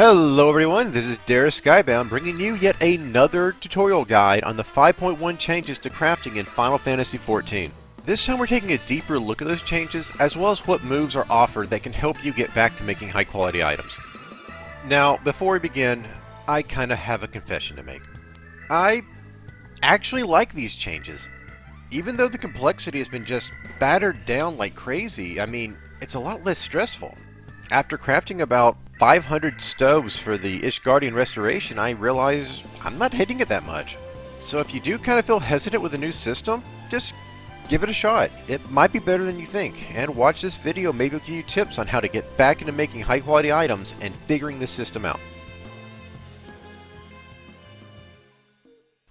Hello everyone, this is Darius Skybound bringing you yet another tutorial guide on the 5.1 changes to crafting in Final Fantasy XIV. This time we're taking a deeper look at those changes as well as what moves are offered that can help you get back to making high quality items. Now, before we begin, I kinda have a confession to make. I actually like these changes. Even though the complexity has been just battered down like crazy, I mean, it's a lot less stressful. After crafting about 500 stoves for the Ishgardian restoration, I realize I'm not hating it that much. So if you do kind of feel hesitant with a new system, just give it a shot. It might be better than you think, and watch this video, maybe it'll give you tips on how to get back into making high quality items and figuring this system out.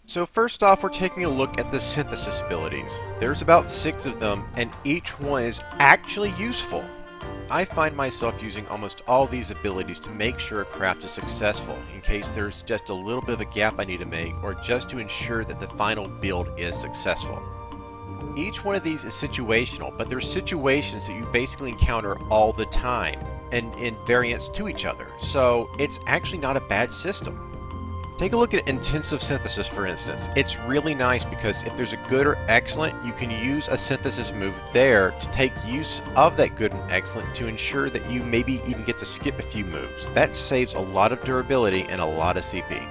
So first off, we're taking a look at the synthesis abilities. There's about 6 of them, and each one is actually useful. I find myself using almost all these abilities to make sure a craft is successful, in case there's just a little bit of a gap I need to make, or just to ensure that the final build is successful. Each one of these is situational, but they're situations that you basically encounter all the time, and in variants to each other, so it's actually not a bad system. Take a look at intensive synthesis, for instance. It's really nice because if there's a good or excellent, you can use a synthesis move there to take use of that good and excellent to ensure that you maybe even get to skip a few moves. That saves a lot of durability and a lot of CP.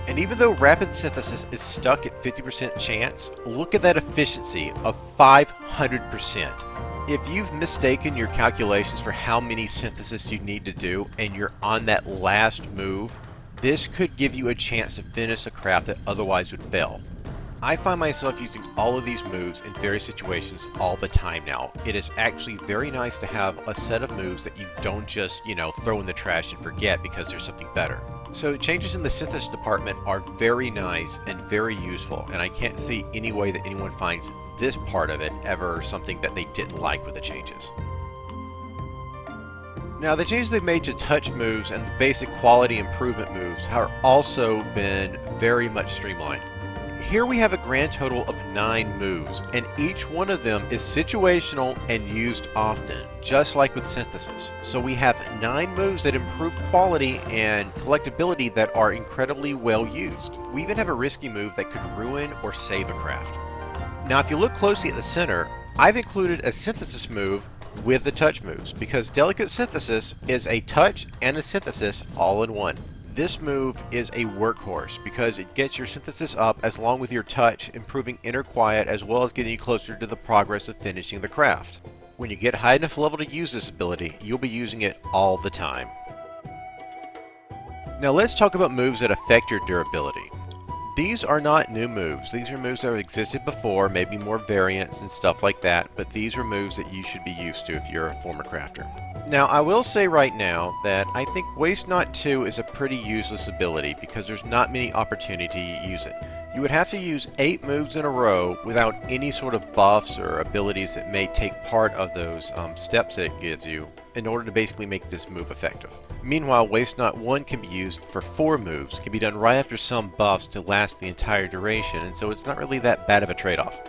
And even though rapid synthesis is stuck at 50% chance, look at that efficiency of 500%. If you've mistaken your calculations for how many synthesis you need to do and you're on that last move, this could give you a chance to finish a craft that otherwise would fail. I find myself using all of these moves in various situations all the time now. It is actually very nice to have a set of moves that you don't just, throw in the trash and forget because there's something better. So changes in the synthesis department are very nice and very useful, and I can't see any way that anyone finds this part of it ever something that they didn't like with the changes. Now, the changes they've made to touch moves and the basic quality improvement moves have also been very much streamlined. Here we have a grand total of 9 moves, and each one of them is situational and used often, just like with synthesis. So we have 9 moves that improve quality and collectability that are incredibly well used. We even have a risky move that could ruin or save a craft. Now, if you look closely at the center, I've included a synthesis move with the touch moves, because delicate synthesis is a touch and a synthesis all in one. This move is a workhorse because it gets your synthesis up as long with your touch, improving inner quiet as well as getting you closer to the progress of finishing the craft. When you get high enough level to use this ability, you'll be using it all the time. Now let's talk about moves that affect your durability. These are not new moves. These are moves that have existed before, maybe more variants and stuff like that, but these are moves that you should be used to if you're a former crafter. Now, I will say right now that I think Waste Not 2 is a pretty useless ability because there's not many opportunities to use it. You would have to use 8 moves in a row without any sort of buffs or abilities that may take part of those steps that it gives you in order to basically make this move effective. Meanwhile, Waste Not 1 can be used for 4 moves, can be done right after some buffs to last the entire duration, and so it's not really that bad of a trade-off.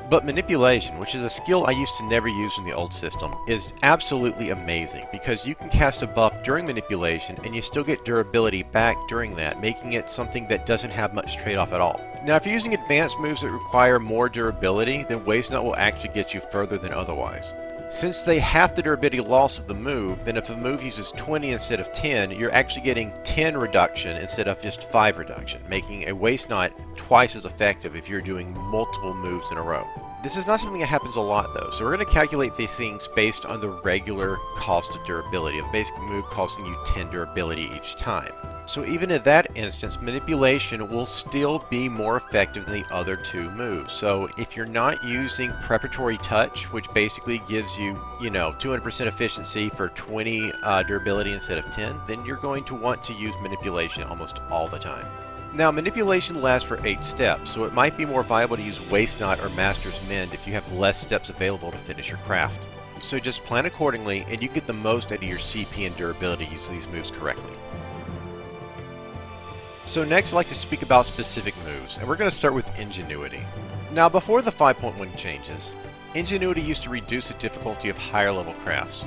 But Manipulation, which is a skill I used to never use in the old system, is absolutely amazing because you can cast a buff during Manipulation and you still get durability back during that, making it something that doesn't have much trade-off at all. Now, if you're using advanced moves that require more durability, then Waste Not will actually get you further than otherwise. Since they have the durability loss of the move, then if a move uses 20 instead of 10, you're actually getting 10 reduction instead of just 5 reduction, making a Waste Not twice as effective if you're doing multiple moves in a row. This is not something that happens a lot though, so we're going to calculate these things based on the regular cost of durability, of basic move costing you 10 durability each time. So even in that instance, Manipulation will still be more effective than the other 2 moves. So if you're not using Preparatory Touch, which basically gives you, 200% efficiency for 20 durability instead of 10, then you're going to want to use Manipulation almost all the time. Now, Manipulation lasts for 8 steps, so it might be more viable to use Waste Not or Master's Mend if you have less steps available to finish your craft. So just plan accordingly, and you can get the most out of your CP and durability using these moves correctly. So next I'd like to speak about specific moves, and we're going to start with Ingenuity. Now, before the 5.1 changes, Ingenuity used to reduce the difficulty of higher level crafts.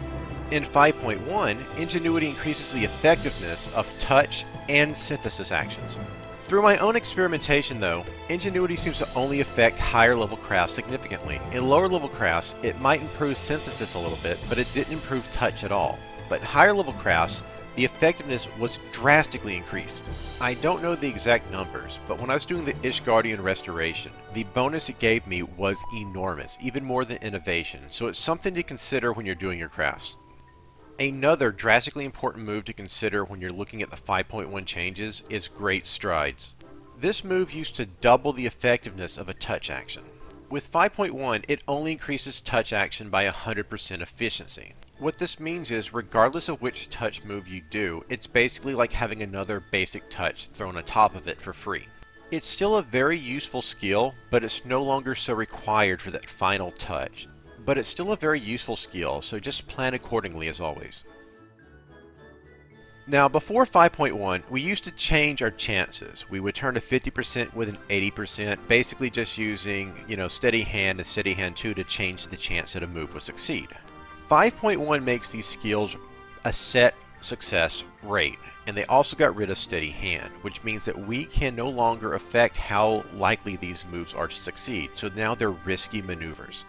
In 5.1, Ingenuity increases the effectiveness of touch and synthesis actions. Through my own experimentation though, Ingenuity seems to only affect higher level crafts significantly. In lower level crafts, it might improve synthesis a little bit, but it didn't improve touch at all. But in higher level crafts, the effectiveness was drastically increased. I don't know the exact numbers, but when I was doing the Ishgardian restoration, the bonus it gave me was enormous, even more than Innovation, so it's something to consider when you're doing your crafts. Another drastically important move to consider when you're looking at the 5.1 changes is Great Strides. This move used to double the effectiveness of a touch action. With 5.1, it only increases touch action by 100% efficiency. What this means is, regardless of which touch move you do, it's basically like having another basic touch thrown on top of it for free. It's still a very useful skill, but it's no longer so required for that final touch. But it's still a very useful skill, so just plan accordingly as always. Now, before 5.1, we used to change our chances. We would turn to 50% with an 80%, basically just using, steady hand and steady hand 2 to change the chance that a move would succeed. 5.1 makes these skills a set success rate, and they also got rid of steady hand, which means that we can no longer affect how likely these moves are to succeed, so now they're risky maneuvers.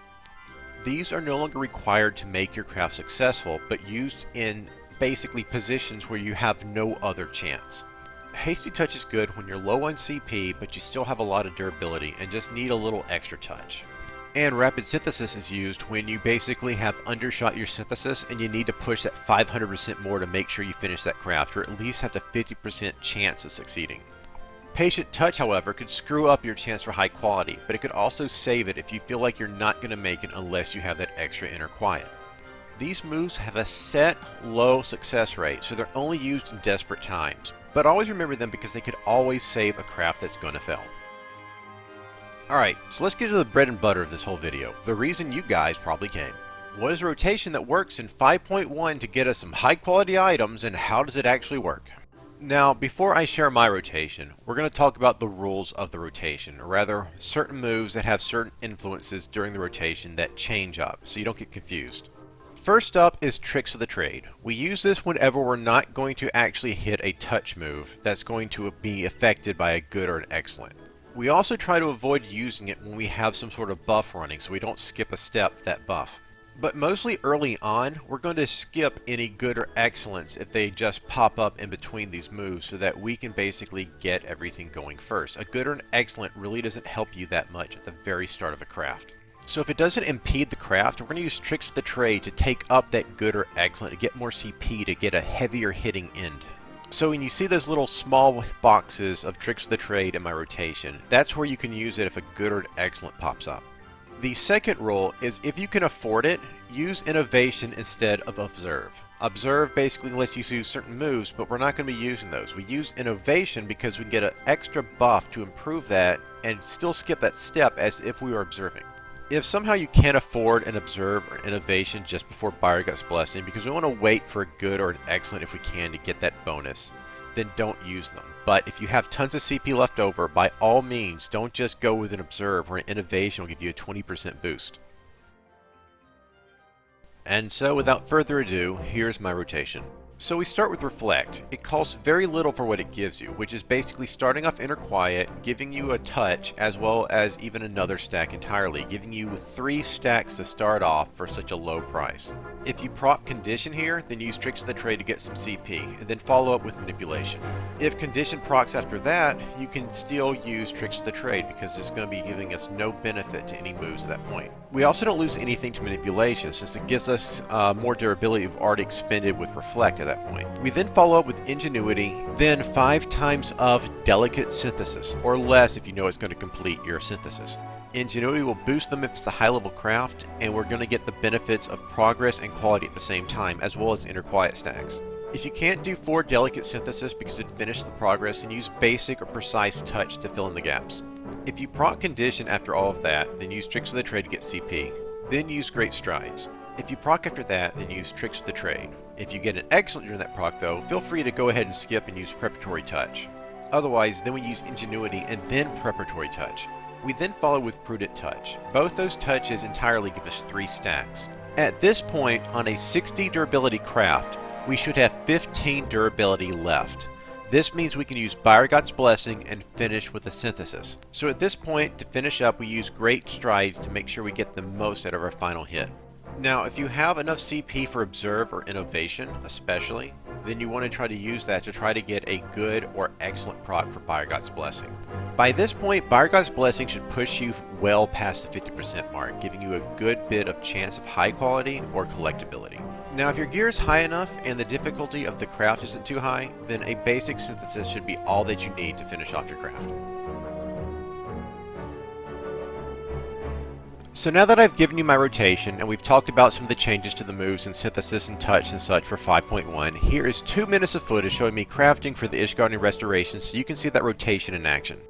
These are no longer required to make your craft successful, but used in basically positions where you have no other chance. Hasty touch is good when you're low on CP, but you still have a lot of durability and just need a little extra touch. And rapid synthesis is used when you basically have undershot your synthesis and you need to push that 500% more to make sure you finish that craft, or at least have the 50% chance of succeeding. Patient touch, however, could screw up your chance for high quality, but it could also save it if you feel like you're not going to make it unless you have that extra inner quiet. These moves have a set low success rate, so they're only used in desperate times, but always remember them because they could always save a craft that's going to fail. Alright, so let's get to the bread and butter of this whole video, the reason you guys probably came. What is a rotation that works in 5.1 to get us some high quality items, and how does it actually work? Now, before I share my rotation, we're going to talk about the rules of the rotation, or rather, certain moves that have certain influences during the rotation that change up, so you don't get confused. First up is Tricks of the Trade. We use this whenever we're not going to actually hit a touch move that's going to be affected by a good or an excellent. We also try to avoid using it when we have some sort of buff running, so we don't skip a step for that buff. But mostly early on, we're going to skip any good or excellence if they just pop up in between these moves so that we can basically get everything going first. A good or an excellent really doesn't help you that much at the very start of a craft. So if it doesn't impede the craft, we're going to use Tricks of the Trade to take up that good or excellent, to get more CP, to get a heavier hitting end. So when you see those little small boxes of Tricks of the Trade in my rotation, that's where you can use it if a good or an excellent pops up. The second rule is, if you can afford it, use Innovation instead of Observe. Observe basically lets you do certain moves, but we're not going to be using those. We use Innovation because we can get an extra buff to improve that and still skip that step as if we were observing. If somehow you can't afford an Observe or Innovation just before Byrgut's Blessing, because we want to wait for a good or an excellent if we can to get that bonus, then don't use them. But if you have tons of CP left over, by all means, don't just go with an Observe, or an Innovation will give you a 20% boost. And so, without further ado, here's my rotation. So we start with Reflect. It costs very little for what it gives you, which is basically starting off Inner Quiet, giving you a touch, as well as even another stack entirely, giving you 3 stacks to start off for such a low price. If you proc Condition here, then use Tricks of the Trade to get some CP, and then follow up with Manipulation. If Condition procs after that, you can still use Tricks of the Trade, because it's going to be giving us no benefit to any moves at that point. We also don't lose anything to Manipulation, since it gives us more durability we've already expended with Reflect at that point. We then follow up with Ingenuity, then 5 times of Delicate Synthesis, or less if you know it's going to complete your synthesis. Ingenuity will boost them if it's a high level craft, and we're going to get the benefits of progress and quality at the same time, as well as Inner Quiet stacks. If you can't do 4 Delicate Synthesis because it finished the progress, then use Basic or Precise Touch to fill in the gaps. If you proc Condition after all of that, then use Tricks of the Trade to get CP. Then use Great Strides. If you proc after that, then use Tricks of the Trade. If you get an excellent during that proc though, feel free to go ahead and skip and use Preparatory Touch. Otherwise, then we use Ingenuity and then Preparatory Touch. We then follow with Prudent Touch. Both those touches entirely give us 3 stacks. At this point, on a 60 durability craft, we should have 15 durability left. This means we can use Beauregard's Blessing and finish with a synthesis. So at this point, to finish up, we use Great Strides to make sure we get the most out of our final hit. Now, if you have enough CP for Observe or Innovation, especially, then you want to try to use that to try to get a good or excellent proc for Beauregard's Blessing. By this point, Beauregard's Blessing should push you well past the 50% mark, giving you a good bit of chance of high quality or collectability. Now, if your gear is high enough and the difficulty of the craft isn't too high, then a basic synthesis should be all that you need to finish off your craft. So now that I've given you my rotation and we've talked about some of the changes to the moves and synthesis and touch and such for 5.1, here is 2 minutes of footage showing me crafting for the Ishgardner Restoration so you can see that rotation in action.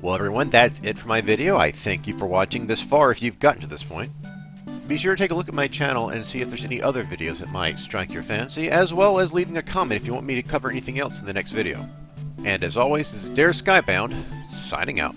Well everyone, that's it for my video. I thank you for watching this far if you've gotten to this point. Be sure to take a look at my channel and see if there's any other videos that might strike your fancy, as well as leaving a comment if you want me to cover anything else in the next video. And as always, this is Dare Skybound, signing out.